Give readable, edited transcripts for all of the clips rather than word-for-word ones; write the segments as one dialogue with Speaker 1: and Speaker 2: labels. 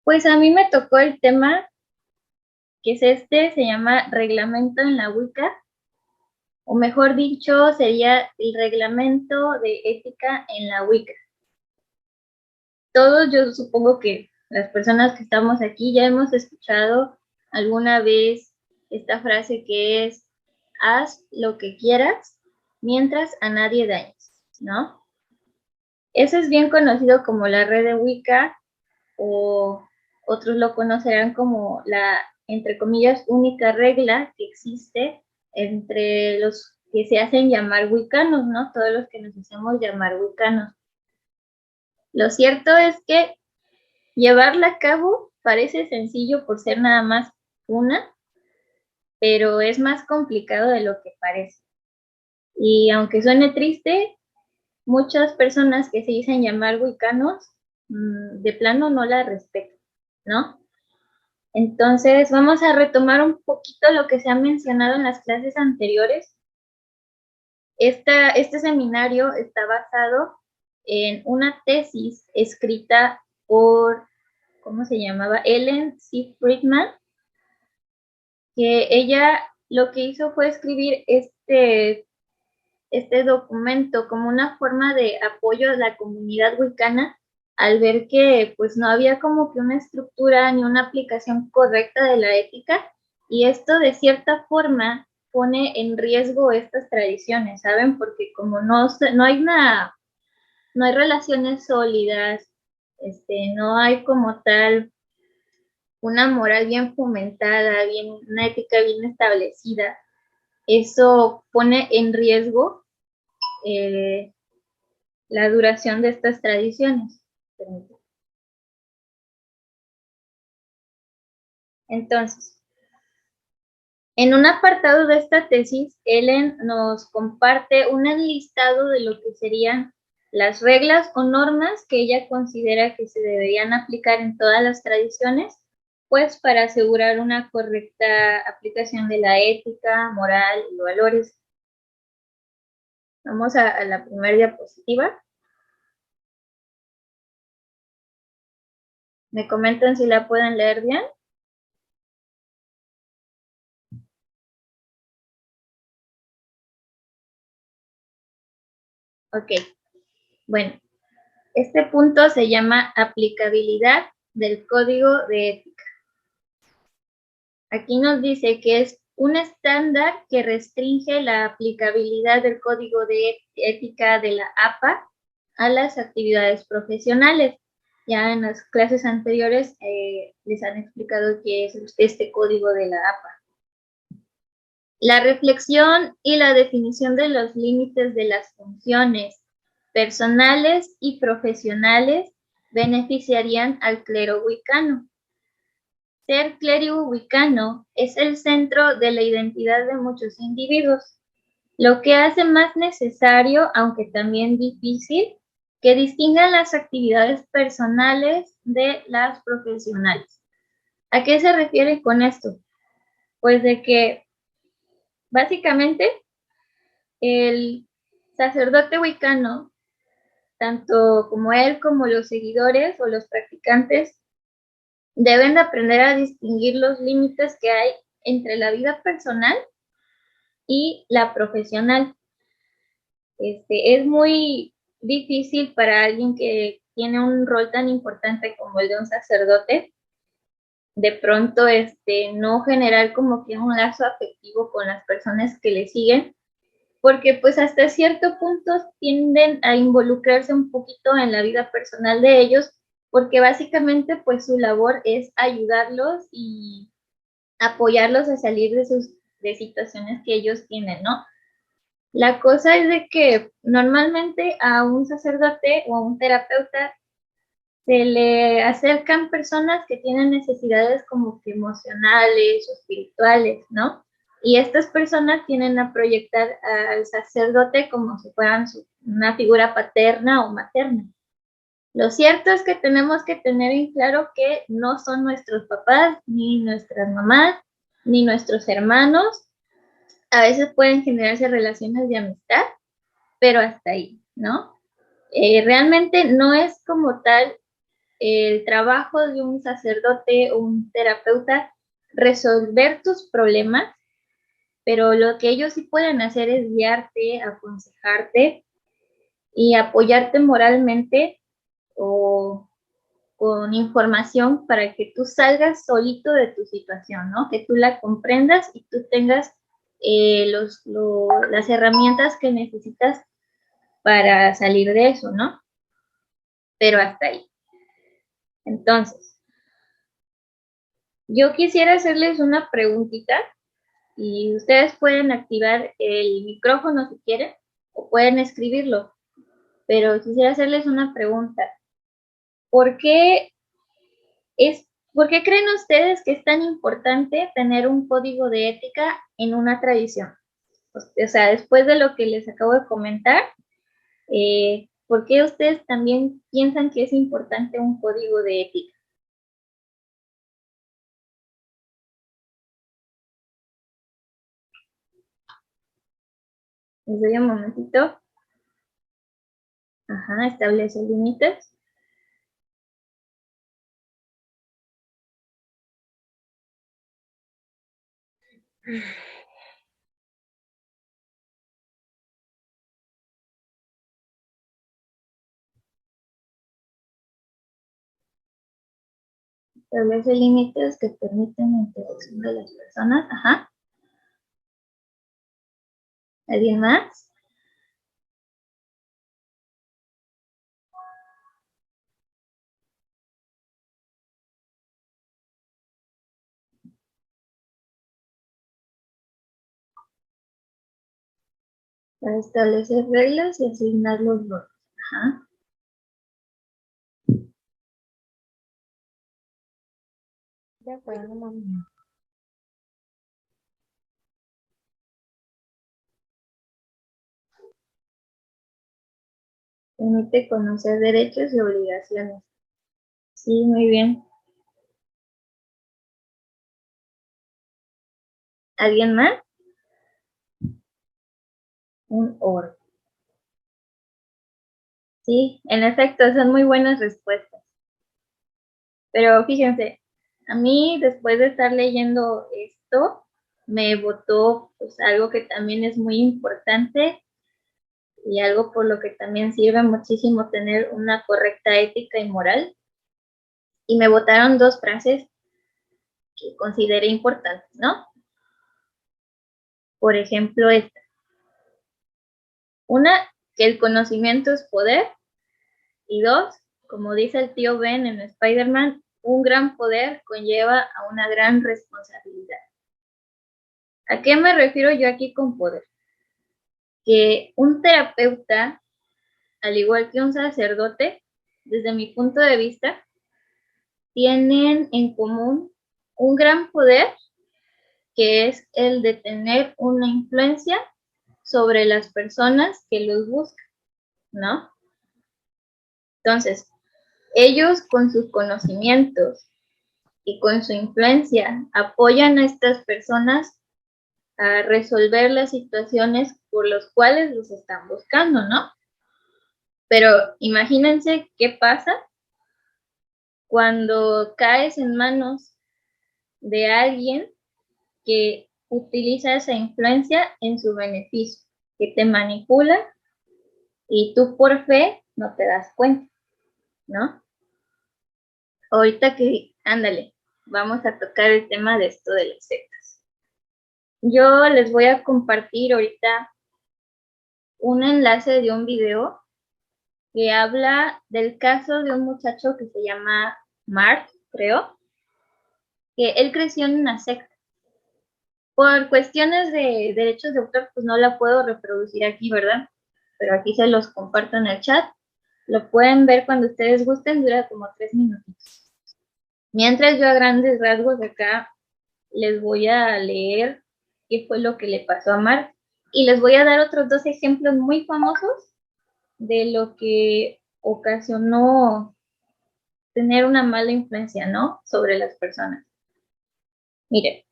Speaker 1: Pues a mí me tocó el tema, que es se llama reglamento en la Wicca, o mejor dicho, sería el reglamento de ética en la Wicca. Todos, yo supongo que las personas que estamos aquí ya hemos escuchado alguna vez esta frase que es, haz lo que quieras mientras a nadie dañes, ¿no? Eso es bien conocido como la red de Wicca, o otros lo conocerán como la, entre comillas, única regla que existe entre los que se hacen llamar wiccanos, ¿no? Todos los que nos hacemos llamar wiccanos. Lo cierto es que llevarla a cabo parece sencillo por ser nada más una, pero es más complicado de lo que parece. Y aunque suene triste, muchas personas que se dicen llamar wiccanos, de plano no la respetan, ¿no? Entonces, vamos a retomar un poquito lo que se ha mencionado en las clases anteriores. Este seminario está basado en una tesis escrita por, ¿cómo se llamaba? Ellen C. Friedman, que ella lo que hizo fue escribir este documento como una forma de apoyo a la comunidad wicana al ver que pues no había como que una estructura ni una aplicación correcta de la ética, y esto de cierta forma pone en riesgo estas tradiciones, ¿saben? Porque como no hay no hay relaciones sólidas, no hay como tal una moral bien fomentada, una ética bien establecida, eso pone en riesgo eh, la duración de estas tradiciones. Entonces, en un apartado de esta tesis, Ellen nos comparte un enlistado de lo que serían las reglas o normas que ella considera que se deberían aplicar en todas las tradiciones, pues para asegurar una correcta aplicación de la ética, moral y valores. Vamos a la primera diapositiva. ¿Me comentan si la pueden leer bien? Ok, bueno, este punto se llama aplicabilidad del código de ética. Aquí nos dice que es un estándar que restringe la aplicabilidad del código de ética de la APA a las actividades profesionales. Ya en las clases anteriores les han explicado qué es este código de la APA. La reflexión y la definición de los límites de las funciones personales y profesionales beneficiarían al clero wicano. Ser clérigo wicano es el centro de la identidad de muchos individuos, lo que hace más necesario, aunque también difícil, que distingan las actividades personales de las profesionales. ¿A qué se refiere con esto? Pues de que básicamente el sacerdote wicano, tanto como él como los seguidores o los practicantes, deben de aprender a distinguir los límites que hay entre la vida personal y la profesional. Es muy difícil para alguien que tiene un rol tan importante como el de un sacerdote, de pronto no generar como que un lazo afectivo con las personas que le siguen, porque pues hasta cierto punto tienden a involucrarse un poquito en la vida personal de ellos, porque básicamente pues su labor es ayudarlos y apoyarlos a salir de situaciones que ellos tienen, ¿no? La cosa es de que normalmente a un sacerdote o a un terapeuta se le acercan personas que tienen necesidades como que emocionales o espirituales, ¿no? Y estas personas tienden a proyectar al sacerdote como si fueran una figura paterna o materna. Lo cierto es que tenemos que tener en claro que no son nuestros papás, ni nuestras mamás, ni nuestros hermanos. A veces pueden generarse relaciones de amistad, pero hasta ahí, ¿no? Realmente no es como tal el trabajo de un sacerdote o un terapeuta resolver tus problemas, pero lo que ellos sí pueden hacer es guiarte, aconsejarte y apoyarte moralmente o con información para que tú salgas solito de tu situación, ¿no? Que tú la comprendas y tú tengas las herramientas que necesitas para salir de eso, ¿no? Pero hasta ahí. Entonces, yo quisiera hacerles una preguntita y ustedes pueden activar el micrófono si quieren o pueden escribirlo, pero quisiera hacerles una pregunta. ¿Por qué ¿Por qué creen ustedes que es tan importante tener un código de ética en una tradición? O sea, después de lo que les acabo de comentar, ¿por qué ustedes también piensan que es importante un código de ética? Les doy un momentito. Ajá, establece límites. Establece límites que permiten la interacción de las personas. Ajá. ¿Alguien más? Para establecer reglas y asignar los roles. Ajá.
Speaker 2: De acuerdo, mami.
Speaker 1: Permite conocer derechos y obligaciones. Sí, muy bien. ¿Alguien más? Un orden. Sí, en efecto, son muy buenas respuestas. Pero fíjense, a mí después de estar leyendo esto, me botó pues, algo que también es muy importante y algo por lo que también sirve muchísimo tener una correcta ética y moral. Y me botaron dos frases que consideré importantes, ¿no? Por ejemplo, esta. Una, que el conocimiento es poder. Y dos, como dice el tío Ben en Spider-Man, un gran poder conlleva a una gran responsabilidad. ¿A qué me refiero yo aquí con poder? Que un terapeuta, al igual que un sacerdote, desde mi punto de vista, tienen en común un gran poder que es el de tener una influencia sobre las personas que los buscan, ¿no? Entonces, ellos con sus conocimientos y con su influencia apoyan a estas personas a resolver las situaciones por las cuales los están buscando, ¿no? Pero imagínense qué pasa cuando caes en manos de alguien que utiliza esa influencia en su beneficio, que te manipula y tú por fe no te das cuenta, ¿no? Ahorita que, ándale, vamos a tocar el tema de esto de las sectas. Yo les voy a compartir ahorita un enlace de un video que habla del caso de un muchacho que se llama Mark, creo, que él creció en una secta. Por cuestiones de derechos de autor, pues no la puedo reproducir aquí, ¿verdad? Pero aquí se los comparto en el chat. Lo pueden ver cuando ustedes gusten, dura como 3 minutitos. Mientras yo a grandes rasgos de acá les voy a leer qué fue lo que le pasó a Mark y les voy a dar otros dos ejemplos muy famosos de lo que ocasionó tener una mala influencia, ¿no? Sobre las personas. Miren,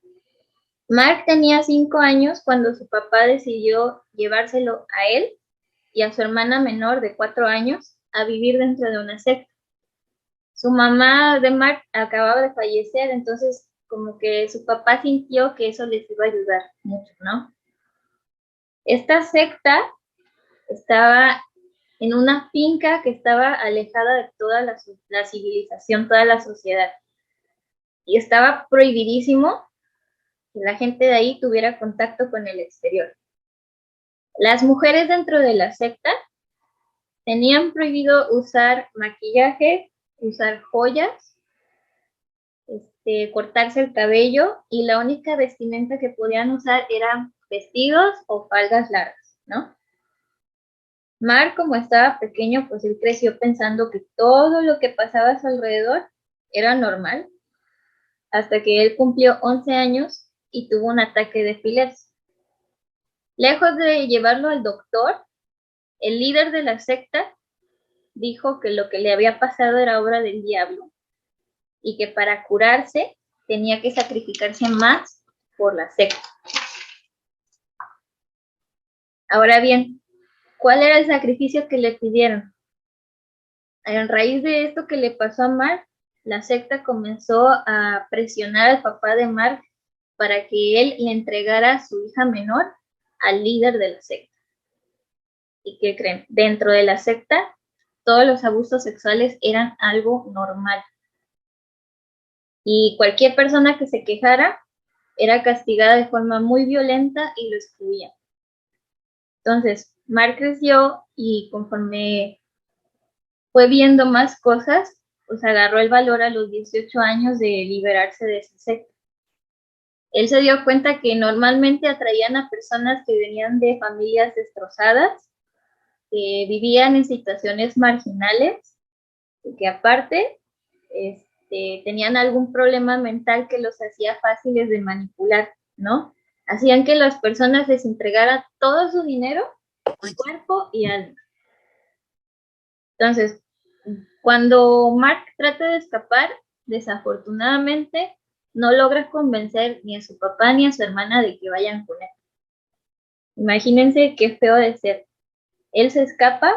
Speaker 1: Mark tenía 5 años cuando su papá decidió llevárselo a él y a su hermana menor de 4 años a vivir dentro de una secta. Su mamá de Mark acababa de fallecer, entonces como que su papá sintió que eso les iba a ayudar mucho, ¿no? Esta secta estaba en una finca que estaba alejada de toda la civilización, toda la sociedad. Y estaba prohibidísimo que la gente de ahí tuviera contacto con el exterior. Las mujeres dentro de la secta tenían prohibido usar maquillaje, usar joyas, cortarse el cabello, y la única vestimenta que podían usar eran vestidos o faldas largas, ¿no? Mark, como estaba pequeño, pues él creció pensando que todo lo que pasaba a su alrededor era normal, hasta que él cumplió 11 años y tuvo un ataque de epilepsia. Lejos de llevarlo al doctor, el líder de la secta dijo que lo que le había pasado era obra del diablo y que para curarse tenía que sacrificarse más por la secta. Ahora bien, ¿cuál era el sacrificio que le pidieron? En raíz de esto que le pasó a Mark, la secta comenzó a presionar al papá de Mark para que él le entregara a su hija menor al líder de la secta. ¿Y qué creen? Dentro de la secta, todos los abusos sexuales eran algo normal. Y cualquier persona que se quejara era castigada de forma muy violenta y lo excluían. Entonces, Mark creció y conforme fue viendo más cosas, pues agarró el valor a los 18 años de liberarse de esa secta. Él se dio cuenta que normalmente atraían a personas que venían de familias destrozadas, que vivían en situaciones marginales y que aparte tenían algún problema mental que los hacía fáciles de manipular, ¿no? Hacían que las personas les entregaran todo su dinero, cuerpo y alma. Entonces, cuando Mark trata de escapar, desafortunadamente no logra convencer ni a su papá ni a su hermana de que vayan con él. Imagínense qué feo de ser. Él se escapa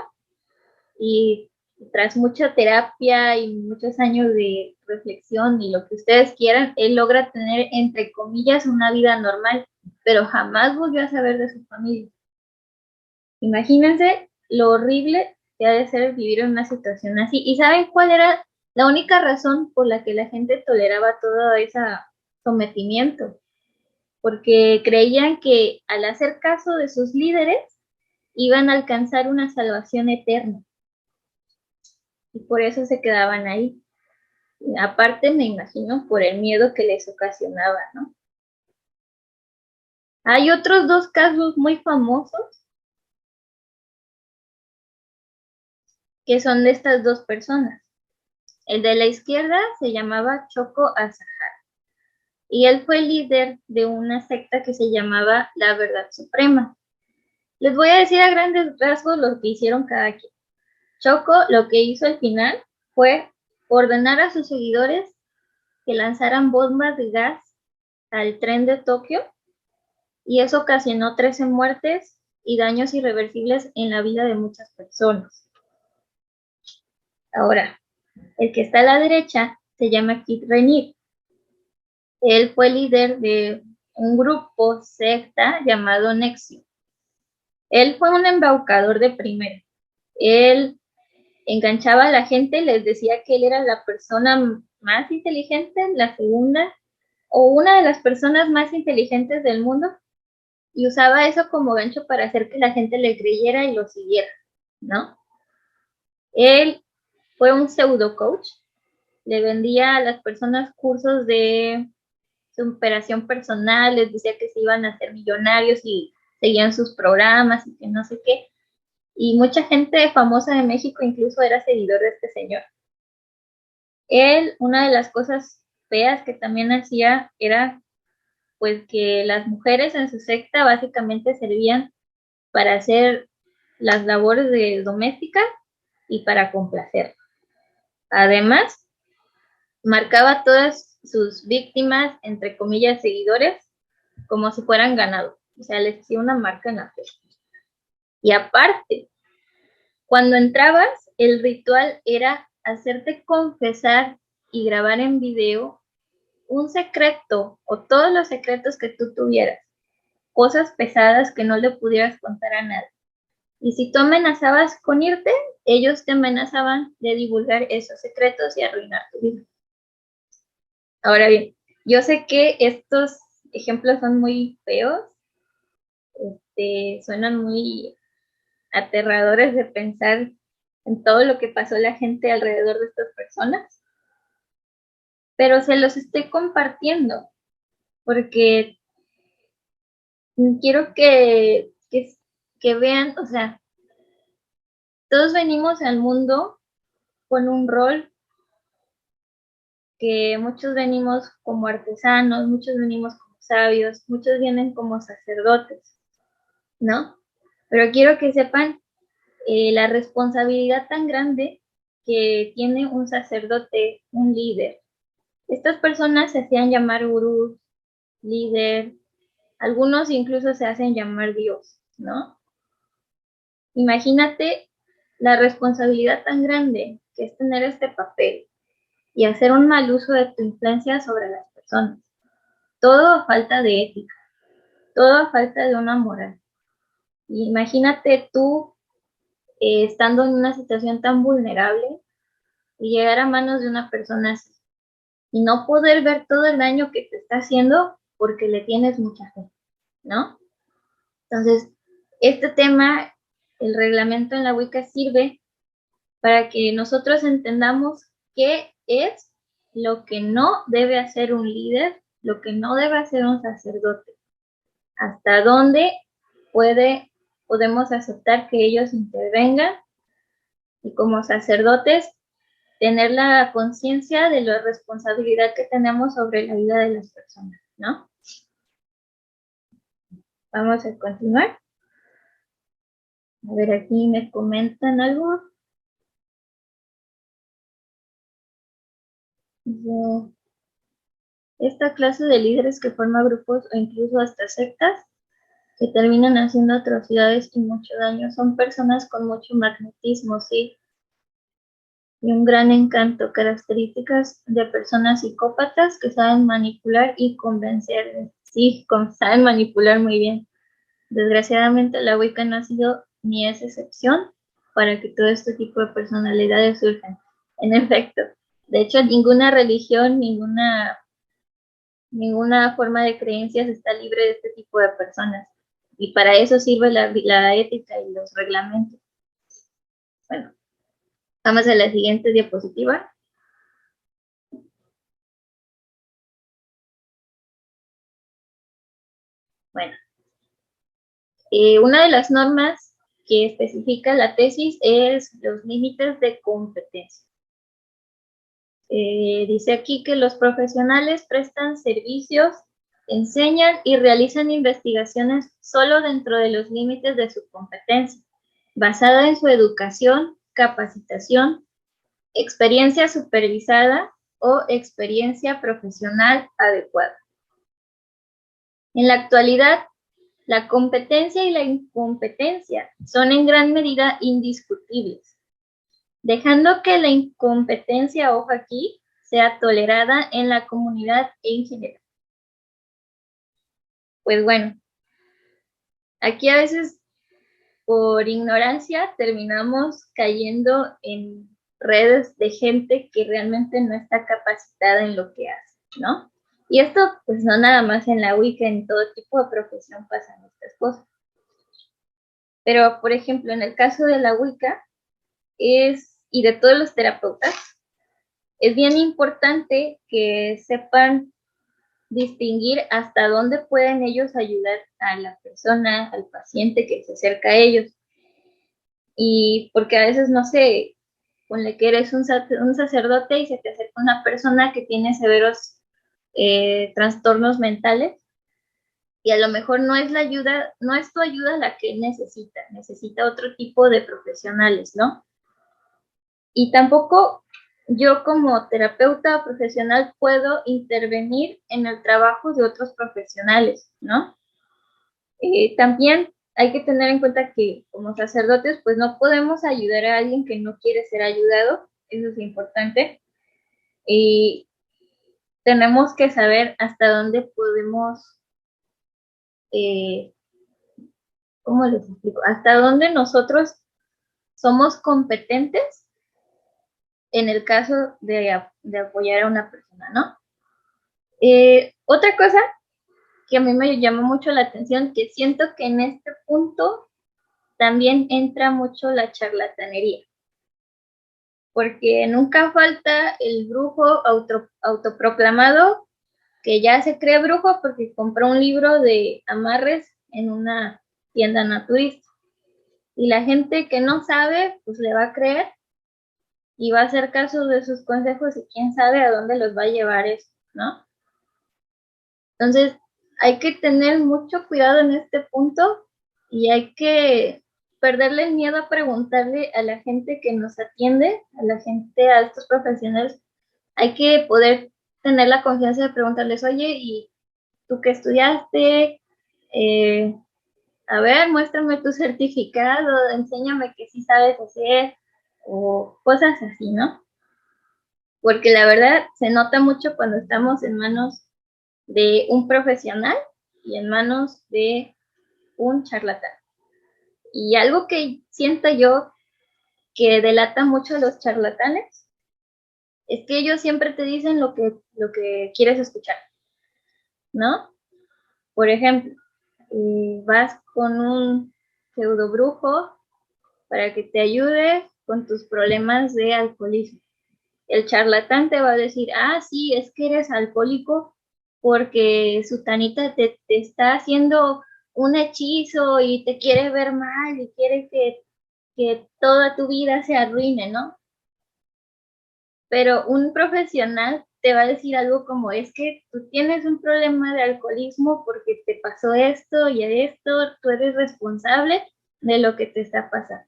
Speaker 1: y tras mucha terapia y muchos años de reflexión y lo que ustedes quieran, él logra tener, entre comillas, una vida normal, pero jamás volvió a saber de su familia. Imagínense lo horrible que ha de ser vivir en una situación así. ¿Y saben cuál era la única razón por la que la gente toleraba todo ese sometimiento? Porque creían que al hacer caso de sus líderes iban a alcanzar una salvación eterna. Y por eso se quedaban ahí. Aparte, me imagino, por el miedo que les ocasionaba, ¿no? Hay otros dos casos muy famosos que son de estas dos personas. El de la izquierda se llamaba Choco Azahar y él fue líder de una secta que se llamaba La Verdad Suprema. Les voy a decir a grandes rasgos lo que hicieron cada quien. Choco lo que hizo al final fue ordenar a sus seguidores que lanzaran bombas de gas al tren de Tokio, y eso ocasionó 13 muertes y daños irreversibles en la vida de muchas personas. Ahora, el que está a la derecha se llama Kit Renier. Él fue líder de un grupo secta llamado Nexio. Él fue un embaucador de primera. Él enganchaba a la gente, les decía que él era la persona más inteligente, la segunda o una de las personas más inteligentes del mundo, y usaba eso como gancho para hacer que la gente le creyera y lo siguiera, ¿no? Él fue un pseudo coach, le vendía a las personas cursos de superación personal, les decía que se iban a hacer millonarios y seguían sus programas y que no sé qué. Y mucha gente famosa de México incluso era seguidor de este señor. Él, una de las cosas feas que también hacía era pues que las mujeres en su secta básicamente servían para hacer las labores de doméstica y para complacer. Además, marcaba a todas sus víctimas, entre comillas, seguidores, como si fueran ganado. O sea, les hacía una marca en la piel. Y aparte, cuando entrabas, el ritual era hacerte confesar y grabar en video un secreto o todos los secretos que tú tuvieras, cosas pesadas que no le pudieras contar a nadie. Y si tú amenazabas con irte, ellos te amenazaban de divulgar esos secretos y arruinar tu vida. Ahora bien, yo sé que estos ejemplos son muy feos, suenan muy aterradores de pensar en todo lo que pasó la gente alrededor de estas personas, pero se los estoy compartiendo porque quiero que vean, o sea, todos venimos al mundo con un rol, que muchos venimos como artesanos, muchos venimos como sabios, muchos vienen como sacerdotes, ¿no? Pero quiero que sepan la responsabilidad tan grande que tiene un sacerdote, un líder. Estas personas se hacían llamar gurús, líder, algunos incluso se hacen llamar Dios, ¿no? Imagínate la responsabilidad tan grande que es tener este papel y hacer un mal uso de tu influencia sobre las personas. Todo a falta de ética, todo a falta de una moral. Imagínate tú estando en una situación tan vulnerable y llegar a manos de una persona así y no poder ver todo el daño que te está haciendo porque le tienes mucha fe, ¿no? Entonces, este tema, el reglamento en la Wicca sirve para que nosotros entendamos qué es lo que no debe hacer un líder, lo que no debe hacer un sacerdote, hasta dónde podemos aceptar que ellos intervengan y como sacerdotes tener la conciencia de la responsabilidad que tenemos sobre la vida de las personas, ¿no? Vamos a continuar. A ver, aquí me comentan algo. Esta clase de líderes que forma grupos o incluso hasta sectas que terminan haciendo atrocidades y mucho daño son personas con mucho magnetismo, sí, y un gran encanto, características de personas psicópatas que saben manipular y convencer, sí, saben manipular muy bien. Desgraciadamente la Wicca no ha sido ni es excepción para que todo este tipo de personalidades surjan. En efecto, de hecho ninguna religión, ninguna forma de creencias está libre de este tipo de personas. Y para eso sirve la ética y los reglamentos. Bueno, vamos a la siguiente diapositiva. Bueno, una de las normas que especifica la tesis es los límites de competencia. Dice aquí que los profesionales prestan servicios, enseñan y realizan investigaciones solo dentro de los límites de su competencia, basada en su educación, capacitación, experiencia supervisada o experiencia profesional adecuada. En la actualidad, la competencia y la incompetencia son en gran medida indiscutibles, dejando que la incompetencia, ojo aquí, sea tolerada en la comunidad en general. Pues bueno, aquí a veces por ignorancia terminamos cayendo en redes de gente que realmente no está capacitada en lo que hace, ¿no? Y esto, pues no nada más en la Wicca, en todo tipo de profesión pasan estas cosas. Pero, por ejemplo, en el caso de la Wicca, y de todos los terapeutas, es bien importante que sepan distinguir hasta dónde pueden ellos ayudar a la persona, al paciente que se acerca a ellos. Y porque a veces, no sé, ponle que eres un sacerdote y se te acerca una persona que tiene severos trastornos mentales y a lo mejor no es tu ayuda la que necesita otro tipo de profesionales, ¿no? Y tampoco yo como terapeuta profesional puedo intervenir en el trabajo de otros profesionales, ¿no? También hay que tener en cuenta que como sacerdotes, pues no podemos ayudar a alguien que no quiere ser ayudado eso es importante. Y tenemos que saber hasta dónde podemos, ¿cómo les explico? Hasta dónde nosotros somos competentes en el caso de apoyar a una persona, ¿no? Otra cosa que a mí me llamó mucho la atención, que siento que en este punto también entra mucho la charlatanería, porque nunca falta el brujo autoproclamado que ya se cree brujo porque compró un libro de amarres en una tienda naturista. Y la gente que no sabe, pues le va a creer y va a hacer caso de sus consejos y quién sabe a dónde los va a llevar eso, ¿no? Entonces, hay que tener mucho cuidado en este punto y hay que perderle el miedo a preguntarle a la gente que nos atiende, a la gente, a estos profesionales. Hay que poder tener la confianza de preguntarles, oye, ¿y tú qué estudiaste? A ver, muéstrame tu certificado, enséñame que sí sabes hacer, o cosas así, ¿no? Porque la verdad se nota mucho cuando estamos en manos de un profesional y en manos de un charlatán. Y algo que siento yo que delata mucho a los charlatanes es que ellos siempre te dicen lo que quieres escuchar, ¿no? Por ejemplo, vas con un pseudo brujo para que te ayude con tus problemas de alcoholismo. El charlatán te va a decir, ah, sí, es que eres alcohólico porque Sutanita te está haciendo un hechizo y te quiere ver mal y quiere que toda tu vida se arruine, ¿no? Pero un profesional te va a decir algo como, es que tú tienes un problema de alcoholismo porque te pasó esto y esto, tú eres responsable de lo que te está pasando.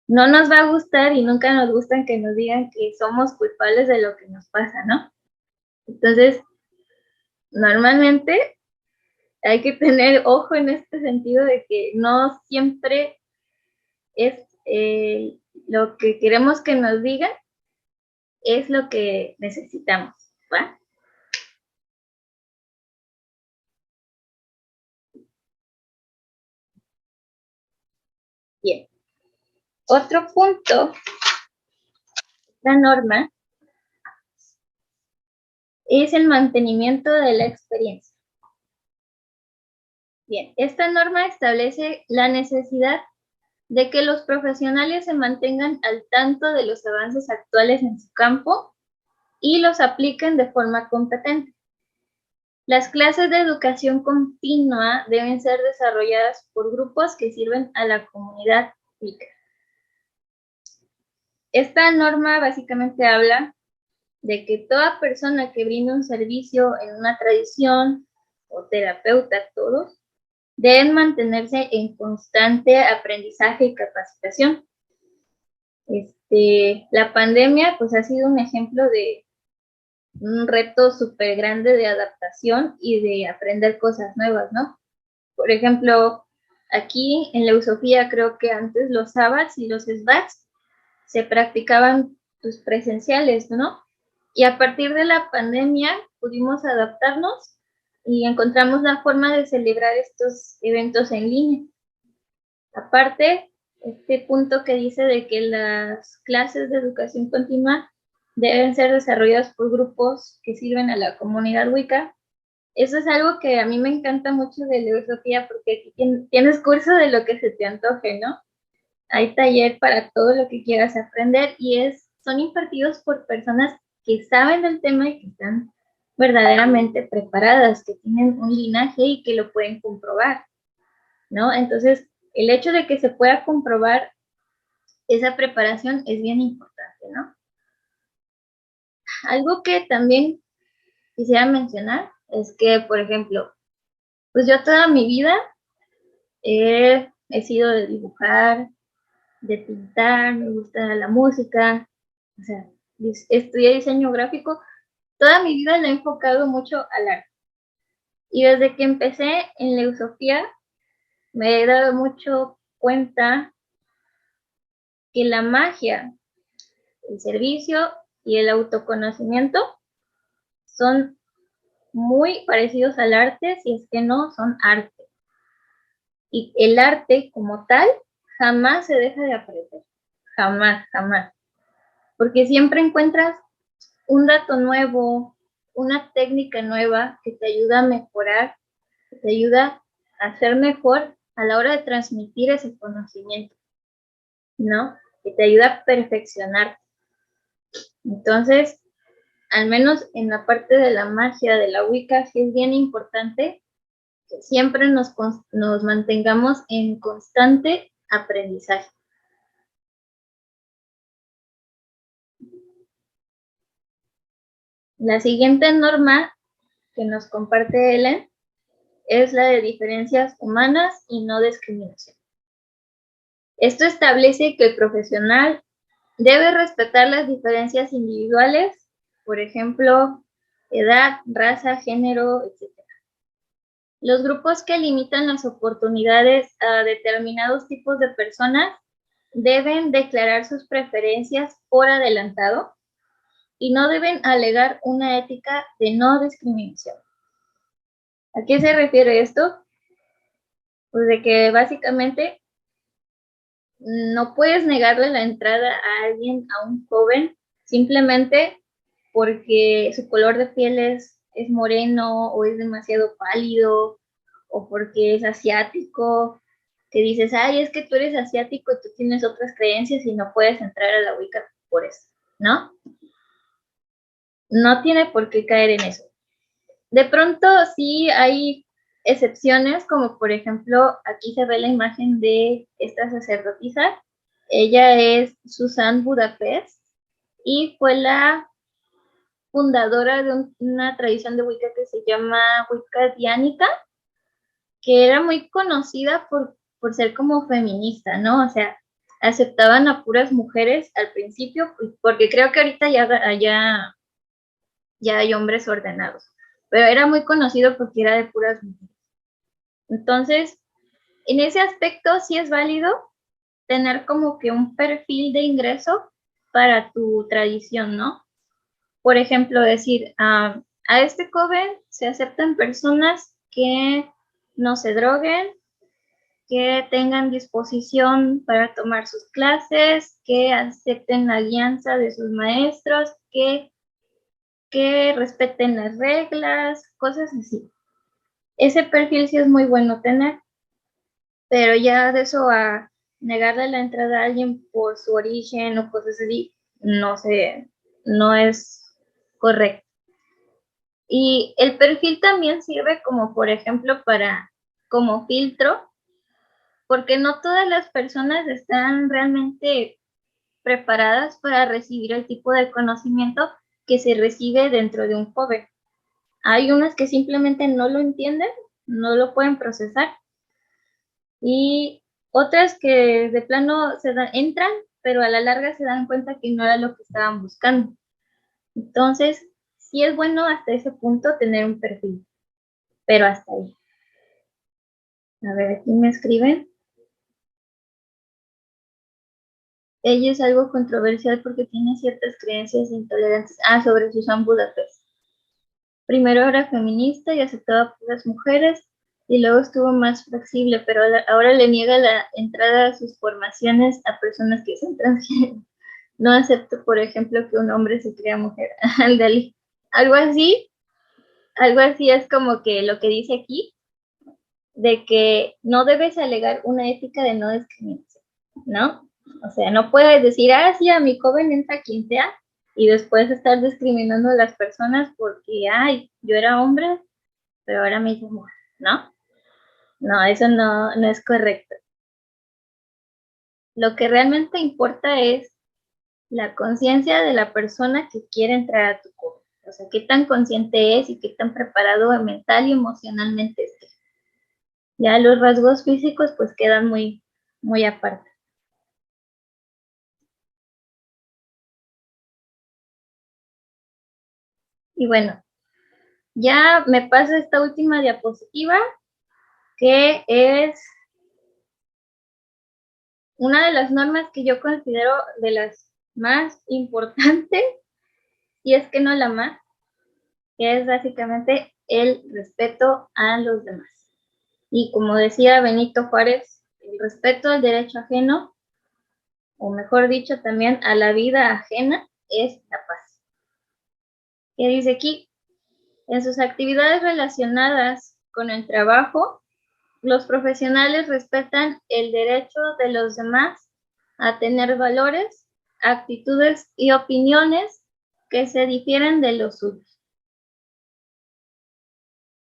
Speaker 1: No nos va a gustar y nunca nos gustan que nos digan que somos culpables de lo que nos pasa, ¿no? Entonces, normalmente hay que tener ojo en este sentido de que no siempre es lo que queremos que nos digan, es lo que necesitamos, ¿va? Bien. Otro punto, la norma, es el mantenimiento de la experiencia. Bien, esta norma establece la necesidad de que los profesionales se mantengan al tanto de los avances actuales en su campo y los apliquen de forma competente. Las clases de educación continua deben ser desarrolladas por grupos que sirven a la comunidad rica. Esta norma básicamente habla de que toda persona que brinda un servicio en una tradición o terapeuta, todos, deben mantenerse en constante aprendizaje y capacitación. La pandemia pues ha sido un ejemplo de un reto súper grande de adaptación y de aprender cosas nuevas, ¿no? Por ejemplo, aquí en la Eusofía creo que antes los sabbats y los SBATs se practicaban pues, presenciales, ¿no? Y a partir de la pandemia pudimos adaptarnos y encontramos la forma de celebrar estos eventos en línea. Aparte, este punto que dice de que las clases de educación continua deben ser desarrolladas por grupos que sirven a la comunidad Wicca. Eso es algo que a mí me encanta mucho de la Eusofía porque aquí tienes curso de lo que se te antoje, ¿no? Hay taller para todo lo que quieras aprender y son impartidos por personas que saben del tema y que están verdaderamente preparadas, que tienen un linaje y que lo pueden comprobar, ¿no? Entonces, el hecho de que se pueda comprobar esa preparación es bien importante, ¿no? Algo que también quisiera mencionar es que, por ejemplo, pues yo toda mi vida he sido de dibujar, de pintar, me gusta la música, o sea, estudié diseño gráfico, toda mi vida la he enfocado mucho al arte. Y desde que empecé en Leusofía, me he dado mucho cuenta que la magia el servicio y el autoconocimiento son muy parecidos al arte, si es que no son arte. Y el arte como tal jamás se deja de aprender, jamás, jamás. Porque siempre encuentras un dato nuevo, una técnica nueva que te ayuda a mejorar, que te ayuda a ser mejor a la hora de transmitir ese conocimiento, ¿no? Que te ayuda a perfeccionar. Entonces, al menos en la parte de la magia de la Wicca, sí es bien importante que siempre nos mantengamos en constante aprendizaje. La siguiente norma que nos comparte Ellen es la de diferencias humanas y no discriminación. Esto establece que el profesional debe respetar las diferencias individuales, por ejemplo, edad, raza, género, etc. Los grupos que limitan las oportunidades a determinados tipos de personas deben declarar sus preferencias por adelantado y no deben alegar una ética de no discriminación. ¿A qué se refiere esto? Pues de que básicamente no puedes negarle la entrada a alguien, a un joven, simplemente porque su color de piel es moreno o es demasiado pálido o porque es asiático, que dices, ay, es que tú eres asiático y tú tienes otras creencias y no puedes entrar a la Wicca por eso, ¿no? No tiene por qué caer en eso. De pronto sí hay excepciones, como por ejemplo, aquí se ve la imagen de esta sacerdotisa. Ella es Susan Budapest y fue la fundadora de una tradición de Wicca que se llama Wicca diánica, que era muy conocida por ser como feminista, ¿no? O sea, aceptaban a puras mujeres al principio, porque creo que ahorita ya hay hombres ordenados, pero era muy conocido porque era de puras mujeres. Entonces, en ese aspecto sí es válido tener como que un perfil de ingreso para tu tradición, ¿no? Por ejemplo, decir, a este joven se aceptan personas que no se droguen, que tengan disposición para tomar sus clases, que acepten la guianza de sus maestros, que respeten las reglas, cosas así. Ese perfil sí es muy bueno tener, pero ya de eso a negarle la entrada a alguien por su origen o cosas así, no es correcto. Y el perfil también sirve como, por ejemplo, como filtro, porque no todas las personas están realmente preparadas para recibir el tipo de conocimiento que se recibe dentro de un joven. Hay unas que simplemente no lo entienden, no lo pueden procesar, y otras que de plano entran, pero a la larga se dan cuenta que no era lo que estaban buscando. Entonces, sí es bueno hasta ese punto tener un perfil, pero hasta ahí. A ver, aquí me escriben. Ella es algo controversial porque tiene ciertas creencias intolerantes. Sobre Susan Budapest. Primero era feminista y aceptaba a puras mujeres, y luego estuvo más flexible, pero ahora le niega la entrada a sus formaciones a personas que son transgénero. No acepto, por ejemplo, que un hombre se crea mujer. Ándale. Algo así, algo así es como que lo que dice aquí, de que no debes alegar una ética de no discriminación, ¿no? O sea, no puedes decir, sí, a mi joven entra quien sea, y después estar discriminando a las personas porque, yo era hombre, pero ahora me hice mujer, ¿no? No, eso no es correcto. Lo que realmente importa es la conciencia de la persona que quiere entrar a tu curso. O sea, qué tan consciente es y qué tan preparado mental y emocionalmente esté. Ya los rasgos físicos pues quedan muy, muy aparte. Y bueno, ya me paso esta última diapositiva, que es una de las normas que yo considero de las más importante, y es que no la más, que es básicamente el respeto a los demás. Y como decía Benito Juárez, el respeto al derecho ajeno, o mejor dicho, también a la vida ajena, es la paz. ¿Qué dice aquí? En sus actividades relacionadas con el trabajo, los profesionales respetan el derecho de los demás a tener valores, actitudes y opiniones que se difieren de los suyos.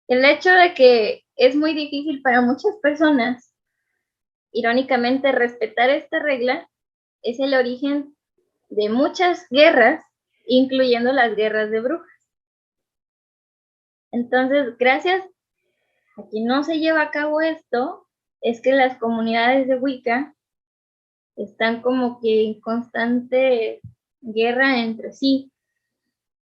Speaker 1: El hecho de que es muy difícil para muchas personas, irónicamente, respetar esta regla es el origen de muchas guerras, incluyendo las guerras de brujas. Entonces, gracias a que no se lleva a cabo esto, es que las comunidades de Wicca están como que en constante guerra entre sí.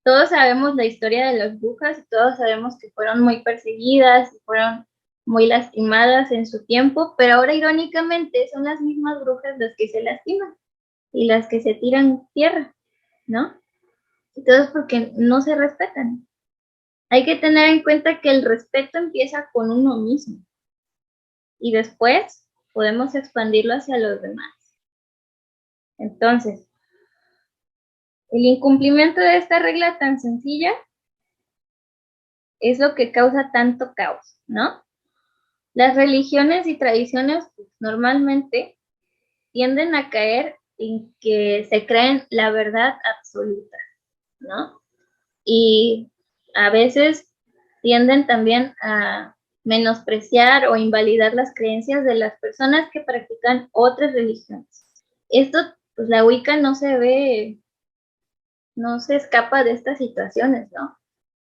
Speaker 1: Todos sabemos la historia de las brujas y todos sabemos que fueron muy perseguidas y fueron muy lastimadas en su tiempo, pero ahora irónicamente son las mismas brujas las que se lastiman y las que se tiran tierra, ¿no? Y todo es porque no se respetan. Hay que tener en cuenta que el respeto empieza con uno mismo y después podemos expandirlo hacia los demás. Entonces, el incumplimiento de esta regla tan sencilla es lo que causa tanto caos, ¿no? Las religiones y tradiciones pues, normalmente tienden a caer en que se creen la verdad absoluta, ¿no? Y a veces tienden también a menospreciar o invalidar las creencias de las personas que practican otras religiones. Esto, pues la Wicca no se escapa de estas situaciones, ¿no?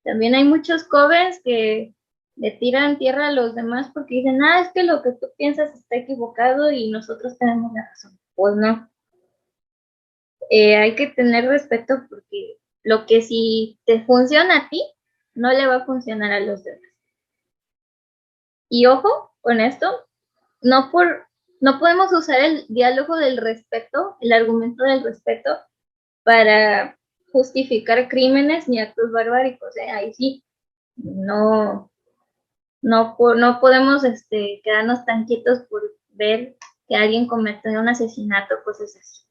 Speaker 1: También hay muchos jóvenes que le tiran tierra a los demás porque dicen, es que lo que tú piensas está equivocado y nosotros tenemos la razón. Pues no. Hay que tener respeto porque lo que si te funciona a ti, no le va a funcionar a los demás. Y ojo con esto, no podemos usar el diálogo del respeto, el argumento del respeto, para justificar crímenes ni actos barbáricos. Ahí sí, no podemos quedarnos tan quietos por ver que alguien cometió un asesinato, cosas así.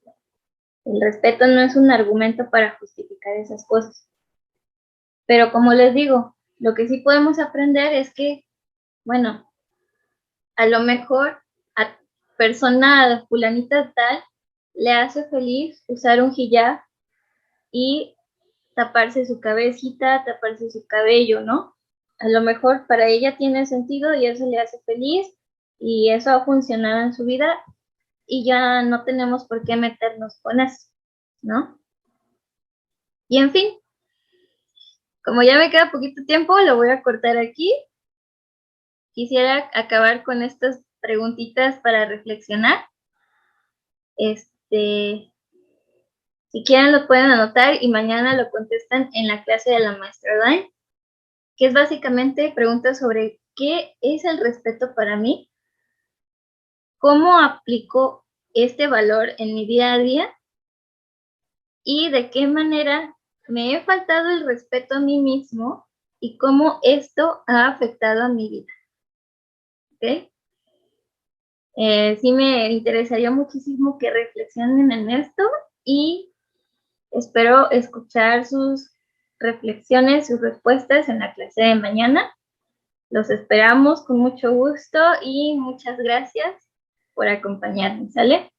Speaker 1: El respeto no es un argumento para justificar esas cosas. Pero como les digo, lo que sí podemos aprender es que, bueno, a lo mejor a persona fulanita tal le hace feliz usar un hijab y taparse su cabecita, taparse su cabello, ¿no? A lo mejor para ella tiene sentido y eso le hace feliz y eso ha funcionado en su vida y ya no tenemos por qué meternos con eso, ¿no? Y en fin, como ya me queda poquito tiempo, lo voy a cortar aquí. Quisiera acabar con estas preguntitas para reflexionar. Si quieren lo pueden anotar y mañana lo contestan en la clase de la maestra Dain, que es básicamente preguntas sobre qué es el respeto para mí, cómo aplico este valor en mi día a día y de qué manera me he faltado el respeto a mí mismo y cómo esto ha afectado a mi vida. ¿Ok? Sí me interesaría muchísimo que reflexionen en esto y espero escuchar sus reflexiones, sus respuestas en la clase de mañana. Los esperamos con mucho gusto y muchas gracias por acompañarnos, ¿sale?